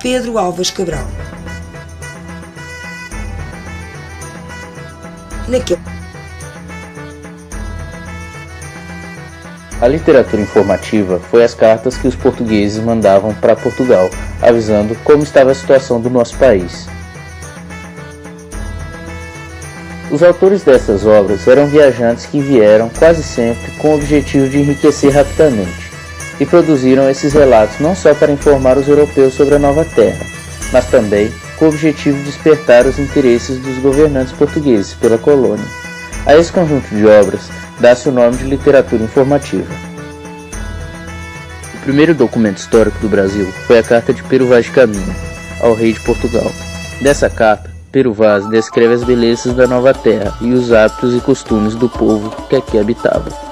Pedro Álvares Cabral. A literatura informativa foi as cartas que os portugueses mandavam para Portugal, avisando como estava a situação do nosso país. Os autores dessas obras eram viajantes que vieram quase sempre com o objetivo de enriquecer rapidamente, e produziram esses relatos não só para informar os europeus sobre a nova terra, mas também com o objetivo de despertar os interesses dos governantes portugueses pela colônia. A esse conjunto de obras dá-se o nome de literatura informativa. O primeiro documento histórico do Brasil foi a Carta de Pero Vaz de Caminha, ao rei de Portugal. Dessa carta, Pero Vaz descreve as belezas da nova terra e os hábitos e costumes do povo que aqui habitava.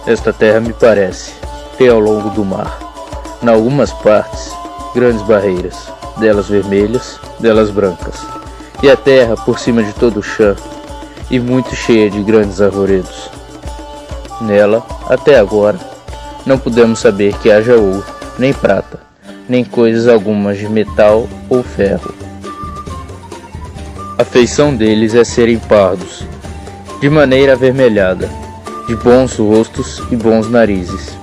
Esta terra me parece ter ao longo do mar, em algumas partes, grandes barreiras, delas vermelhas, delas brancas, e a terra por cima de todo o chão, e muito cheia de grandes arvoredos. Nela, até agora, não pudemos saber que haja ouro, nem prata, nem coisas algumas de metal ou ferro. A feição deles é serem pardos, de maneira avermelhada, de bons rostos e bons narizes,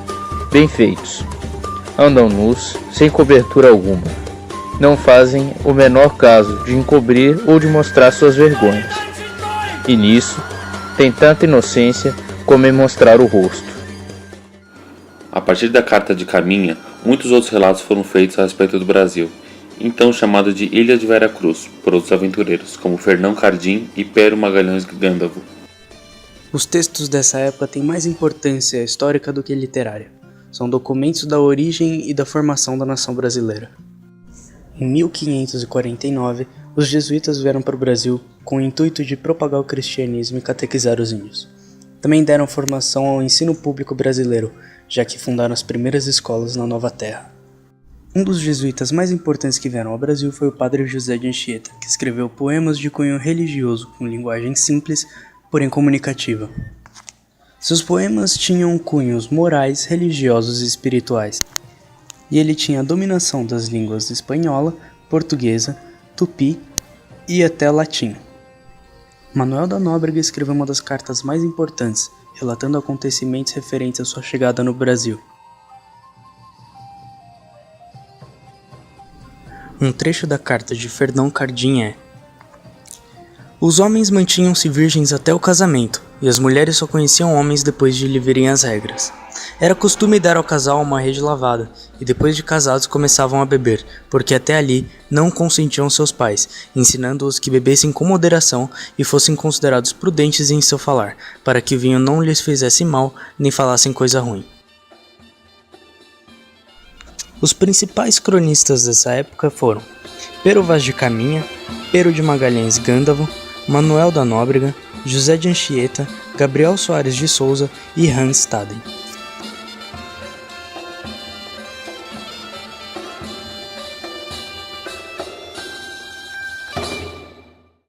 bem feitos. Andam nus, sem cobertura alguma. Não fazem o menor caso de encobrir ou de mostrar suas vergonhas. E nisso, tem tanta inocência como em mostrar o rosto. A partir da Carta de Caminha, muitos outros relatos foram feitos a respeito do Brasil, então chamado de Ilha de Vera Cruz, por outros aventureiros, como Fernão Cardim e Pero Magalhães Gândavo. Os textos dessa época têm mais importância histórica do que literária. São documentos da origem e da formação da nação brasileira. Em 1549, os jesuítas vieram para o Brasil com o intuito de propagar o cristianismo e catequizar os índios. Também deram formação ao ensino público brasileiro, já que fundaram as primeiras escolas na Nova Terra. Um dos jesuítas mais importantes que vieram ao Brasil foi o padre José de Anchieta, que escreveu poemas de cunho religioso com linguagem simples, porém comunicativa. Seus poemas tinham cunhos morais, religiosos e espirituais, e ele tinha a dominação das línguas espanhola, portuguesa, tupi e até latim. Manuel da Nóbrega escreveu uma das cartas mais importantes, relatando acontecimentos referentes à sua chegada no Brasil. Um trecho da carta de Fernão Cardim é: os homens mantinham-se virgens até o casamento, e as mulheres só conheciam homens depois de lhe verem as regras. Era costume dar ao casal uma rede lavada, e depois de casados começavam a beber, porque até ali não consentiam seus pais, ensinando-os que bebessem com moderação e fossem considerados prudentes em seu falar, para que o vinho não lhes fizesse mal, nem falassem coisa ruim. Os principais cronistas dessa época foram Pero Vaz de Caminha, Pero de Magalhães Gândavo, Manuel da Nóbrega, José de Anchieta, Gabriel Soares de Souza e Hans Staden.